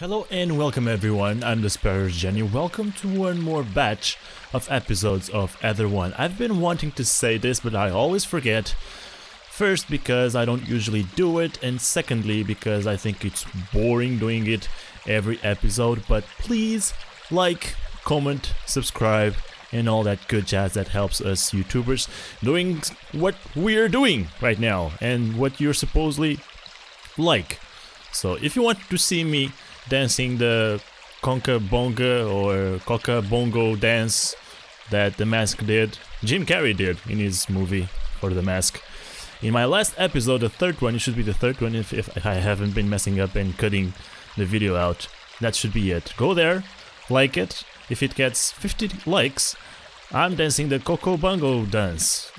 Hello and welcome everyone, I'm the Sparrows Jenny. Welcome to one more batch of episodes of Ether1. I've been wanting to say this, but I always forget. First, because I don't usually do it, and secondly, because I think it's boring doing it every episode. But please like, comment, subscribe, and all that good jazz that helps us YouTubers doing what we're doing right now and what you're supposedly like. So if you want to see me dancing the conga bonga or coca bongo dance that The Mask did, Jim Carrey did in his movie for The Mask. In my last episode, the third one, it should be the third one if I haven't been messing up and cutting the video out. That should be it. Go there, like it. If it gets 50 likes, I'm dancing the coco bongo dance.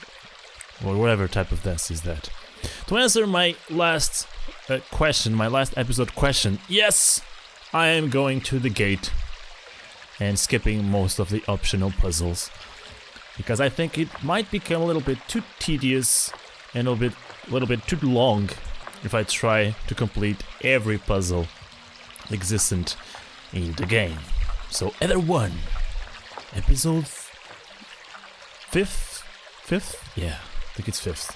Or whatever type of dance is that. To answer my last question, my last episode question, yes! I am going to the gate and skipping most of the optional puzzles because I think it might become a little bit too tedious and a little bit too long if I try to complete every puzzle existent in the game. So Ether1, episode 5th? Yeah, I think it's 5th.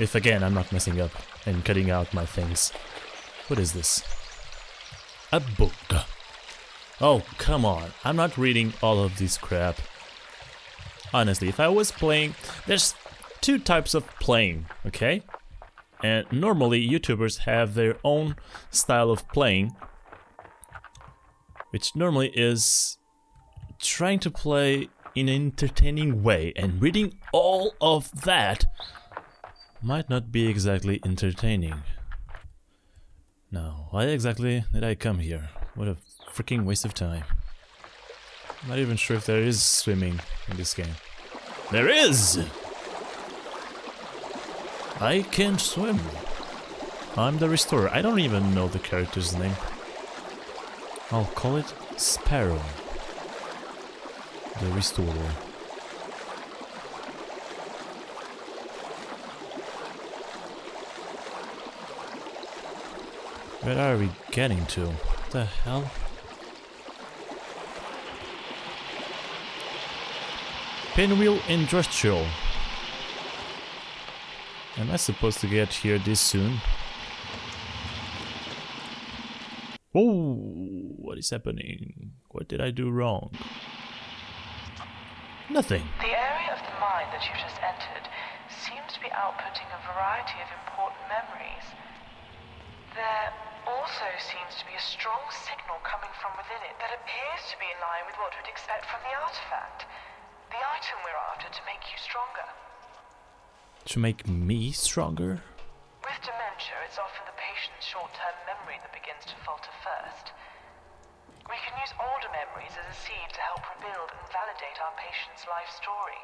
If again I'm not messing up and cutting out my things. What is this? A book. Oh, come on. I'm not reading all of this crap. Honestly, if I was playing... There's two types of playing, okay? And normally YouTubers have their own style of playing, which normally is trying to play in an entertaining way, and reading all of that might not be exactly entertaining. Now, why exactly did I come here? What a freaking waste of time. I'm not even sure if there is swimming in this game. There is! I can't swim. I'm the restorer. I don't even know the character's name. I'll call it Sparrow. The restorer. Where are we getting to? What the hell? Pinwheel Industrial. Am I supposed to get here this soon? Oh, what is happening? What did I do wrong? Nothing. The area of the mine that you just entered seems to be outputting a variety of important memories. There also seems to be a strong signal coming from within it that appears to be in line with what we'd expect from the artifact. The item we're after to make you stronger. To make me stronger? With dementia, it's often the patient's short-term memory that begins to falter first. We can use older memories as a seed to help rebuild and validate our patient's life story.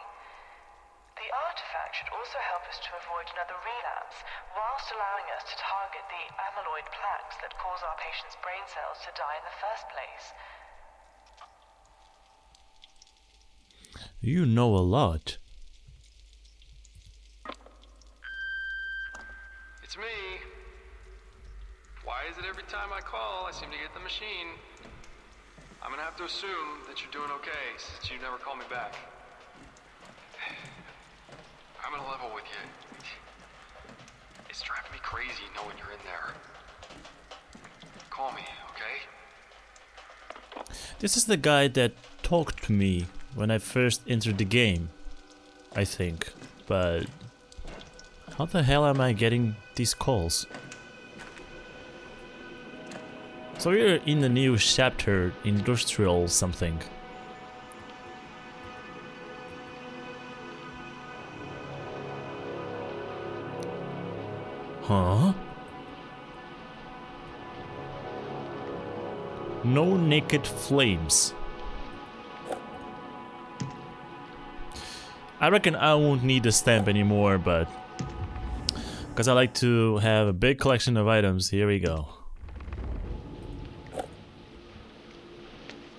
The artifact should also help us to avoid another relapse, whilst allowing us to target the amyloid plaques that cause our patient's brain cells to die in the first place. You know a lot. It's me. Why is it every time I call, I seem to get the machine? I'm gonna have to assume that you're doing okay, since you never call me back. I'm gonna level with you. It's driving me crazy knowing you're in there. Call me, okay? This is the guy that talked to me when I first entered the game, I think. But how the hell am I getting these calls? So we're in the new chapter, Industrial something. Huh? No naked flames. I reckon I won't need the stamp anymore, but because I like to have a big collection of items, here we go.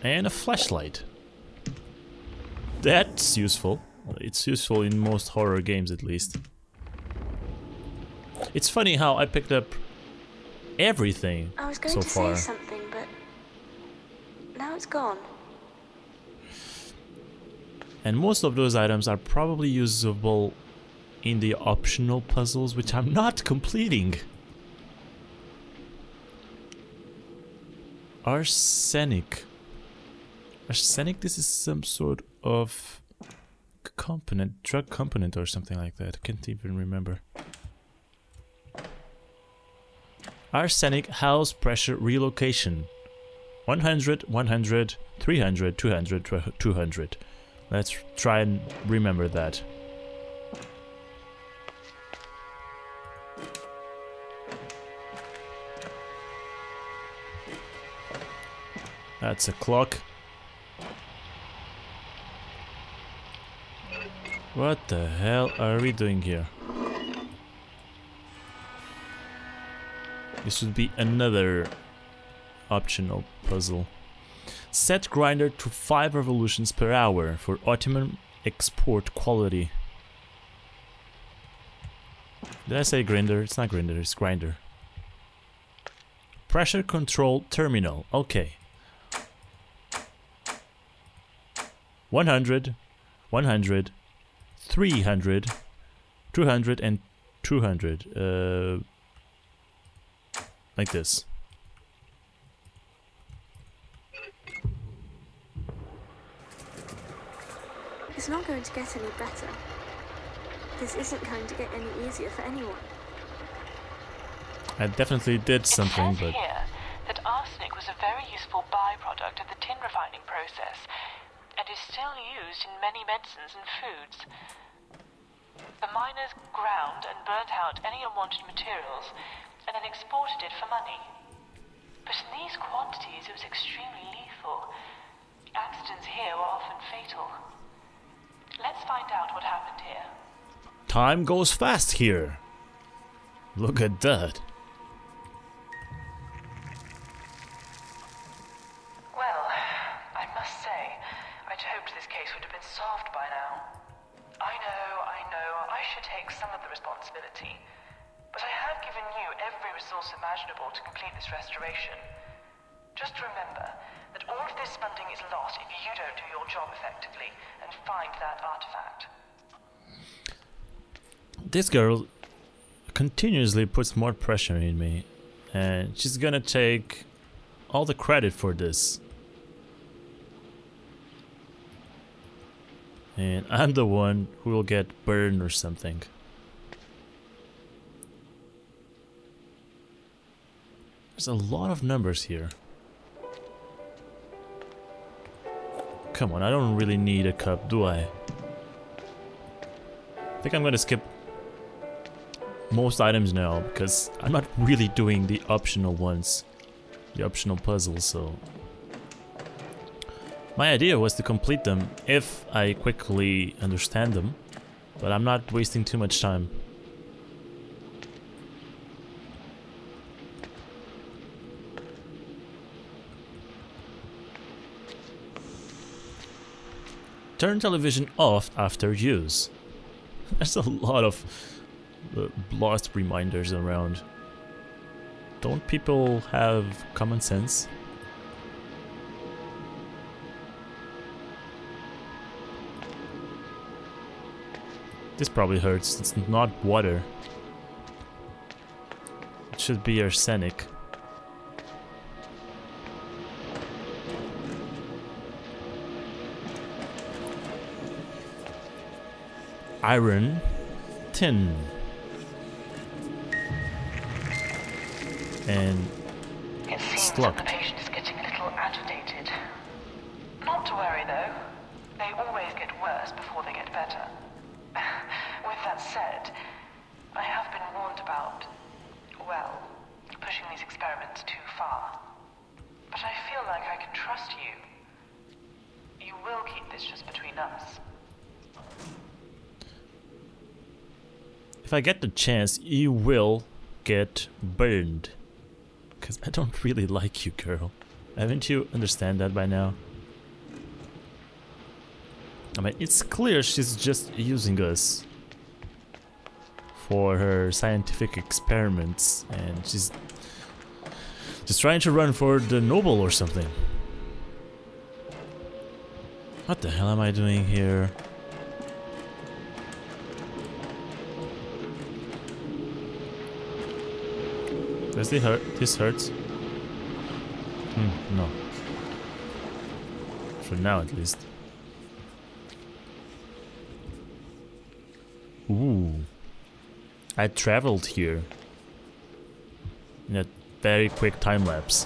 And a flashlight. That's useful. It's useful in most horror games at least. It's funny how I picked up everything I was going so to far. say something, but now it's gone. And most of those items are probably usable in the optional puzzles, which I'm not completing. Arsenic. Arsenic, this is some sort of component, drug component or something like that. I can't even remember. Arsenic house pressure relocation. 100, 100, 300, 200, 200. Let's try and remember that. That's a clock. What the hell are we doing here? This should be another optional puzzle. Set grinder to 5 revolutions per hour for optimum export quality. Did I say grinder? It's not grinder, it's grinder. Pressure control terminal. Okay. 100, 100, 300, 200 and 200. Like this. It's not going to get any better. This isn't going to get any easier for anyone. I definitely did something, it says but here that arsenic was a very useful byproduct of the tin refining process and is still used in many medicines and foods. The miners ground and burnt out any unwanted materials and then exported it for money. But in these quantities, it was extremely lethal. Accidents here were often fatal. Let's find out what happened here. time goes fast here. Look at that. Well, I must say, I'd hoped this case would have been solved by now. I know, I should take some of the responsibility. But I have given you every resource imaginable to complete this restoration. Just remember that all of this funding is lost if you don't do your job effectively and find that artifact. This girl continuously puts more pressure in me, and she's gonna take all the credit for this. And I'm the one who will get burned or something. There's a lot of numbers here. Come on, I don't really need a cup, do I? I think I'm gonna skip most items now, because I'm not really doing the optional ones. The optional puzzles, so... My idea was to complete them if I quickly understand them, but I'm not wasting too much time. Turn television off after use. There's a lot of lost reminders around. Don't people have common sense? This probably hurts. It's not water. It should be arsenic. Iron, tin, and It seems Sluck. that the patient is getting a little agitated. Not to worry though. They always get worse before they get better. With that said, I have been warned about, well, pushing these experiments too far. But I feel like I can trust you. You will keep this just between us. if I get the chance, you will get burned. Because I don't really like you, girl. Haven't you understand that by now? I mean, it's clear she's just using us for her scientific experiments, and she's Just trying to run for the noble or something. What the hell am I doing here? Does this hurt? This hurts? No. For now, at least. Ooh. I traveled here. In a very quick time lapse.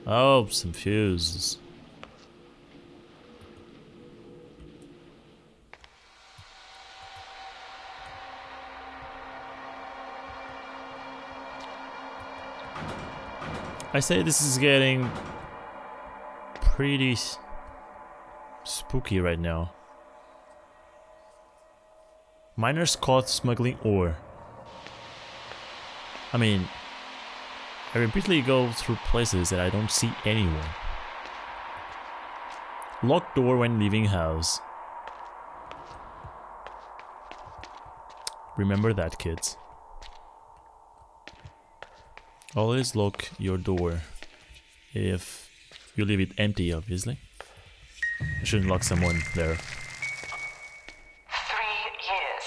Oh, some fuses. I say this is getting pretty spooky right now. Miners caught smuggling ore. I mean, I repeatedly go through places that I don't see anyone. Locked door when leaving house. Remember that, kids. Always lock your door if you leave it empty, obviously. You shouldn't lock someone there. 3 years.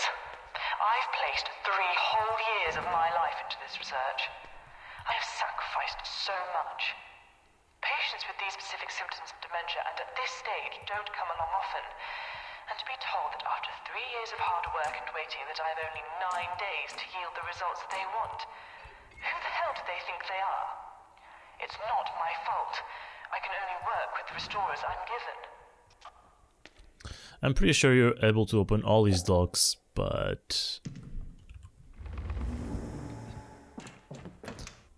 I've placed 3 whole years of my life into this research. I have sacrificed so much. Patients with these specific symptoms of dementia and at this stage don't come along often. And to be told that after 3 years of hard work and waiting that I have only 9 days to yield the results that they want. Who the hell do they think they are? It's not my fault. I can only work with the restorers I'm given. I'm pretty sure you're able to open all these locks, but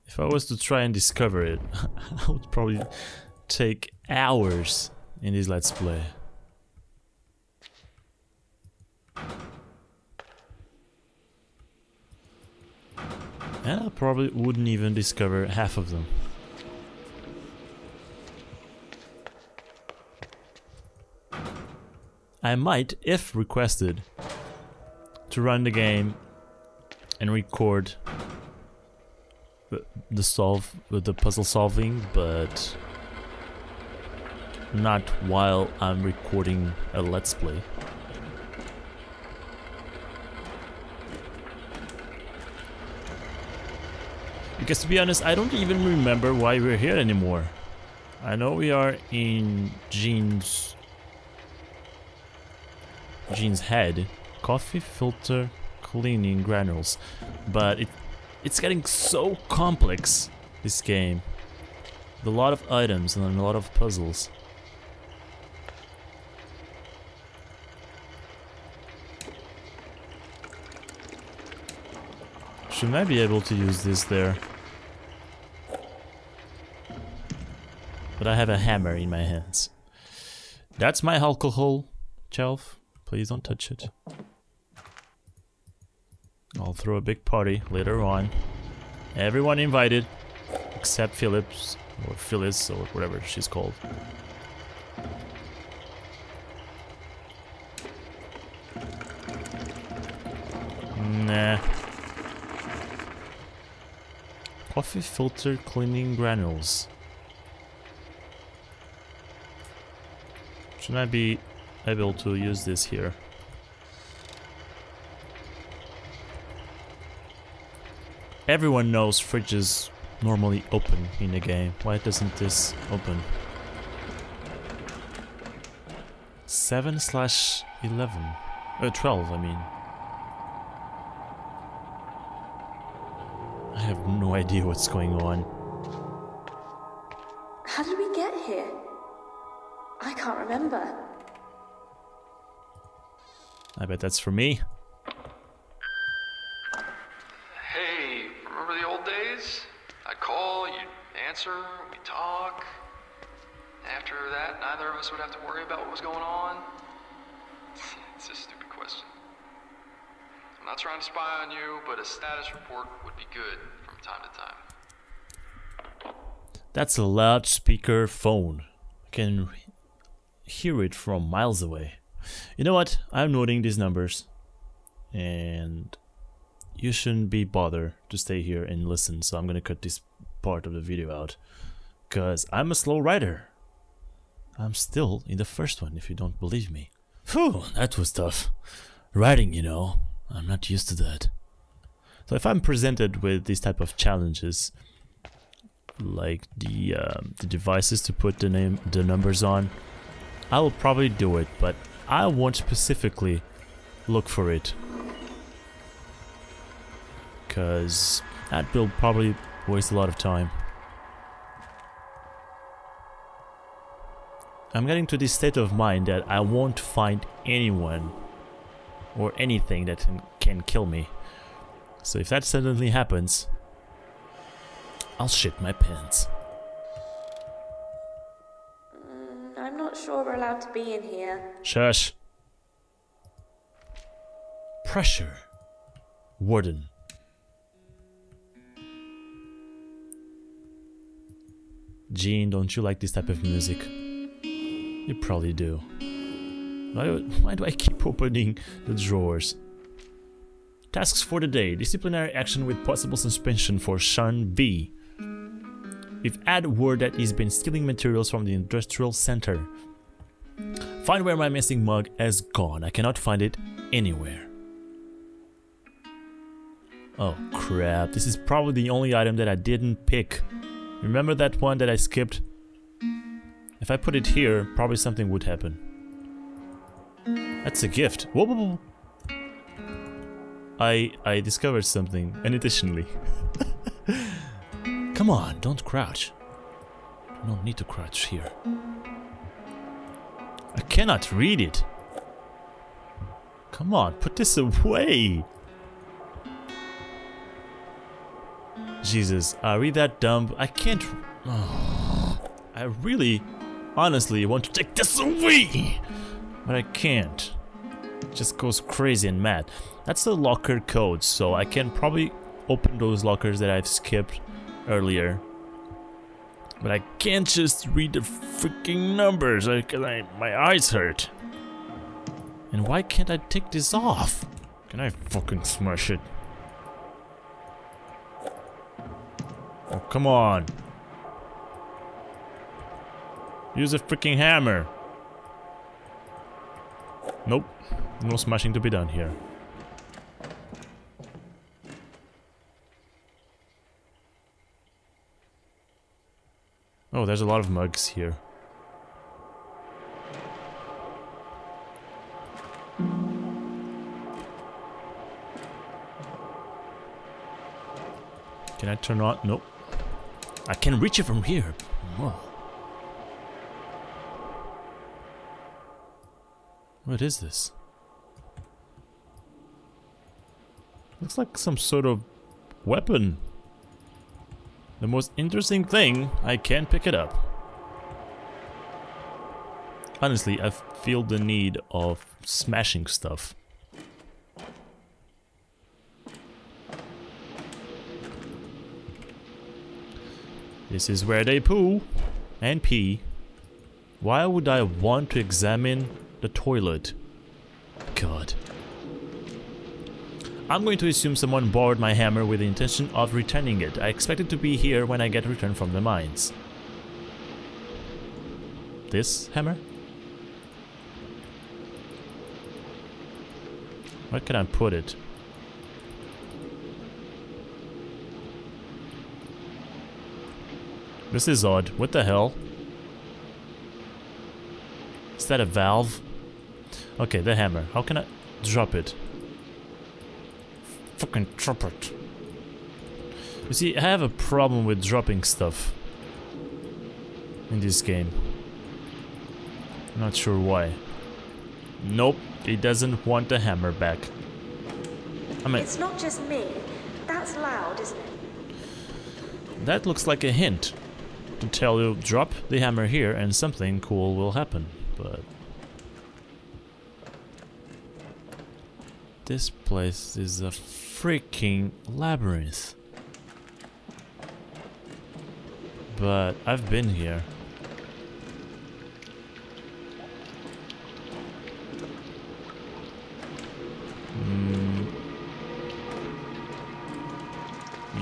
if I was to try and discover it, I would probably take hours in this Let's Play. And I probably wouldn't even discover half of them. I might, if requested, to run the game and record the puzzle solving, but not while I'm recording a Let's Play. Because to be honest, I don't even remember why we're here anymore. I know we are in Jean's head. Coffee filter cleaning granules. But it's getting so complex, this game. With a lot of items and a lot of puzzles. Shouldn't I be able to use this there? But I have a hammer in my hands. That's my alcohol shelf. Please don't touch it. I'll throw a big party later on. Everyone invited, except Phillips, or Phyllis, or whatever she's called. Nah. Coffee filter cleaning granules. Should I be able to use this here? Everyone knows fridges normally open in the game. Why doesn't this open? 7/11. 12, I mean. I have no idea what's going on. How did we get here? I can't remember. I bet that's for me. Hey, remember the old days? I'd call, you'd answer, we'd talk. After that, neither of us would have to worry about what was going on. It's a stupid question. I'm not trying to spy on you, but a status report would be good from time to time. That's a loudspeaker phone. I can hear it from miles away. You know what? I'm noting these numbers. And you shouldn't be bothered to stay here and listen, so I'm gonna cut this part of the video out, because I'm a slow writer. I'm still in the first one, if you don't believe me. Phew, that was tough. Writing, you know, I'm not used to that. So if I'm presented with these type of challenges, like the devices to put the numbers on, I will probably do it, but I won't specifically look for it, because that will probably waste a lot of time. I'm getting to this state of mind that I won't find anyone or anything that can kill me. So if that suddenly happens, I'll shit my pants. I'm not sure we're allowed to be in here. Shush. Pressure. Warden. Jean, don't you like this type of music? You probably do. Why do I keep opening the drawers? Tasks for the day. Disciplinary action with possible suspension for Sean B. We've added word that he's been stealing materials from the industrial center. Find where my missing mug has gone. I cannot find it anywhere. Oh crap, this is probably the only item that I didn't pick. Remember that one that I skipped? If I put it here, probably something would happen. That's a gift. Whoa, whoa, whoa. I discovered something unintentionally. Come on, don't crouch. You don't need to crouch here. I cannot read it. Come on, put this away. Jesus, are we that dumb? I can't... Oh, I really, honestly want to take this away, but I can't. It just goes crazy and mad. That's the locker code, so I can probably open those lockers that I've skipped earlier. But I can't just read the freaking numbers, my eyes hurt. And why can't I take this off? Can I fucking smash it? Oh, come on. Use a freaking hammer. Nope. No smashing to be done here. Oh, there's a lot of mugs here. Can I turn on? Nope. I can reach it from here. Whoa. What is this? Looks like some sort of weapon. The most interesting thing, I can't pick it up. Honestly, I feel the need of smashing stuff. This is where they poo and pee. Why would I want to examine the toilet? God. I'm going to assume someone borrowed my hammer with the intention of returning it. I expect it to be here when I get returned from the mines. This hammer? Where can I put it? This is odd. What the hell? Is that a valve? Okay, the hammer. How can I drop it? Fucking drop it. You see, I have a problem with dropping stuff in this game. Not sure why. Nope, it doesn't want the hammer back. I mean, it's not just me. That's loud, isn't it? That looks like a hint to tell you drop the hammer here and something cool will happen, but this place is a freaking labyrinth. But I've been here.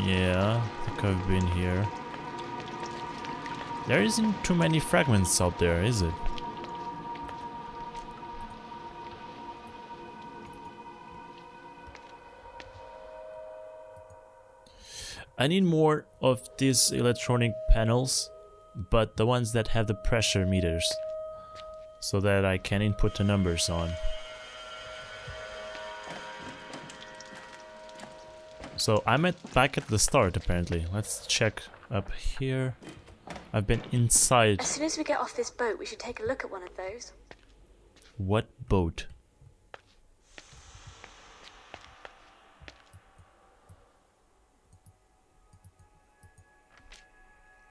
Yeah, I think I've been here. There isn't too many fragments out there, is it? I need more of these electronic panels, but the ones that have the pressure meters, so that I can input the numbers on. So I'm back at the start apparently. Let's check up here. I've been inside. As soon as we get off this boat, we should take a look at one of those. What boat?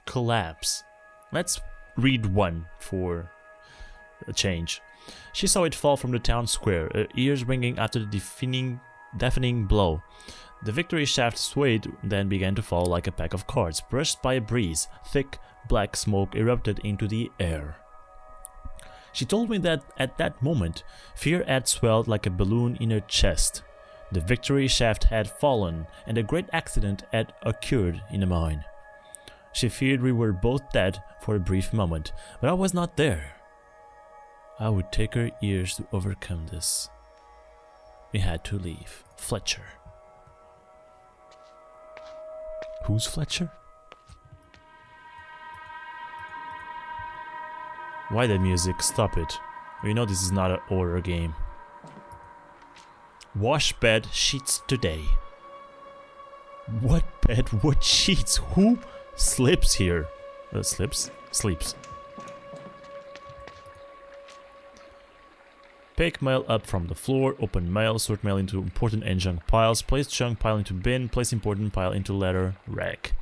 Collapse. Let's read one for a change. She saw it fall from the town square, her ears ringing after the deafening blow. The Victory shaft swayed, then began to fall like a pack of cards, brushed by a breeze. Thick, black smoke erupted into the air. She told me that at that moment, fear had swelled like a balloon in her chest. The Victory shaft had fallen, and a great accident had occurred in the mine. She feared we were both dead for a brief moment, but I was not there. I would take her years to overcome this. We had to leave. Fletcher. Who's Fletcher? Why the music? Stop it. We know this is not an horror game. Wash bed sheets today. What bed? What sheets? Who sleeps here? Sleeps? Pick mail up from the floor, open mail, sort mail into important and junk piles, place junk pile into bin, place important pile into letter rack.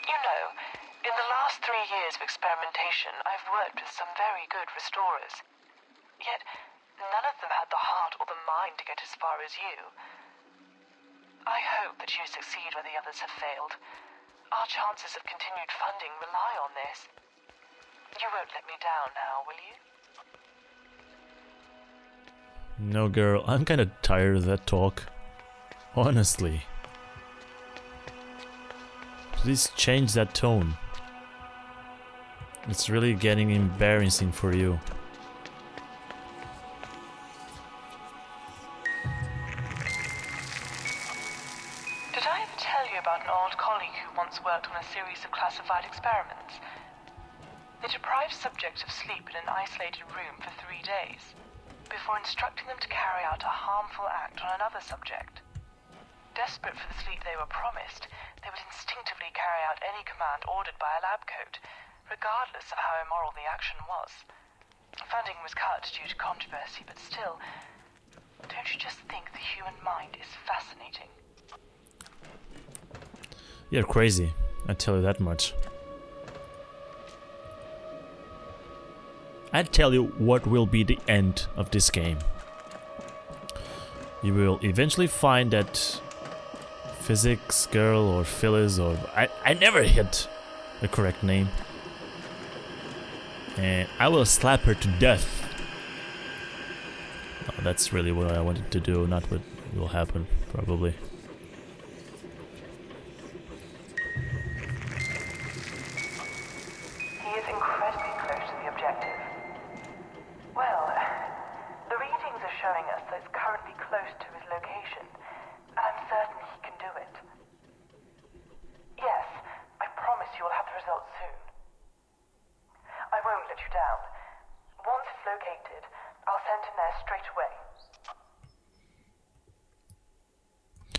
You know, in the last 3 years of experimentation, I've worked with some very good restorers. Yet, none of them had the heart or the mind to get as far as you. I hope that you succeed where the others have failed. Our chances of continued funding rely on this. You won't let me down now, will you? No, girl, I'm kinda tired of that talk. Honestly. Please change that tone. It's really getting embarrassing for you. Did I ever tell you about an old colleague who once worked on a series of classified experiments? They deprived subjects of sleep in an isolated room for 3 days, before instructing them to carry out a harmful act on another subject. Desperate for the sleep they were promised, they would instinctively carry out any command ordered by a lab coat, regardless of how immoral the action was. Funding was cut due to controversy, but still, don't you just think the human mind is fascinating? You're crazy, I tell you that much. I'd tell you what will be the end of this game. You will eventually find that physics girl or Phyllis or... I never hit the correct name. And I will slap her to death. Oh, that's really what I wanted to do, not what will happen, probably. He is incredibly close to the objective. Well, the readings are showing us that it's currently close to his location, and I'm certain he can do it. Yes, I promise you will have the results soon. I won't let you down. Once it's located, I'll send him there straight away.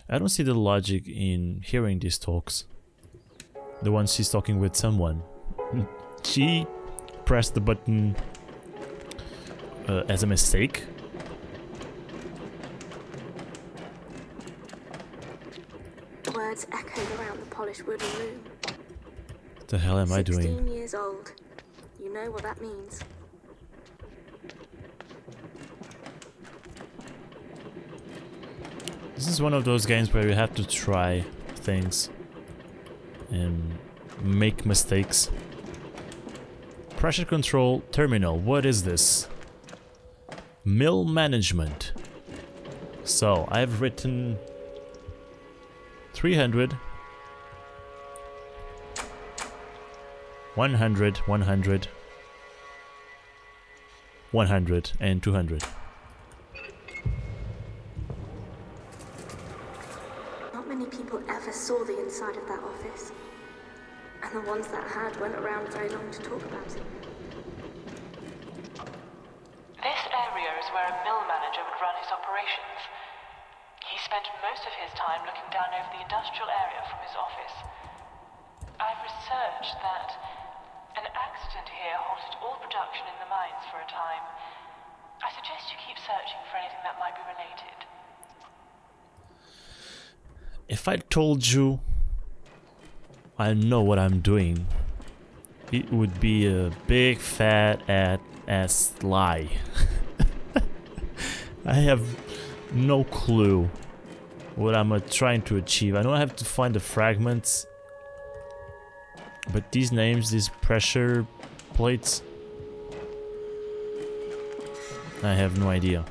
I don't see the logic in hearing these talks. The one she's talking with someone. She pressed the button as a mistake. Words echoed around the polished wooden room. What the hell am I doing? 16 years old. You know what that means. This is one of those games where you have to try things and make mistakes. Pressure control terminal. What is this? Mill management. So I've written 300, 100, 100, 100, and 200. Not many people ever saw the inside of that office. And the ones that had weren't around very long to talk about it. This area is where a mill manager would run his operations. He spent most of his time looking down over the industrial area from his office. I've researched that an accident here halted all production in the mines for a time. I suggest you keep searching for anything that might be related. If I told you I know what I'm doing, it would be a big fat ass lie. I have no clue what I'm trying to achieve. I know I have to find the fragments, but these names, these pressure plates, I have no idea.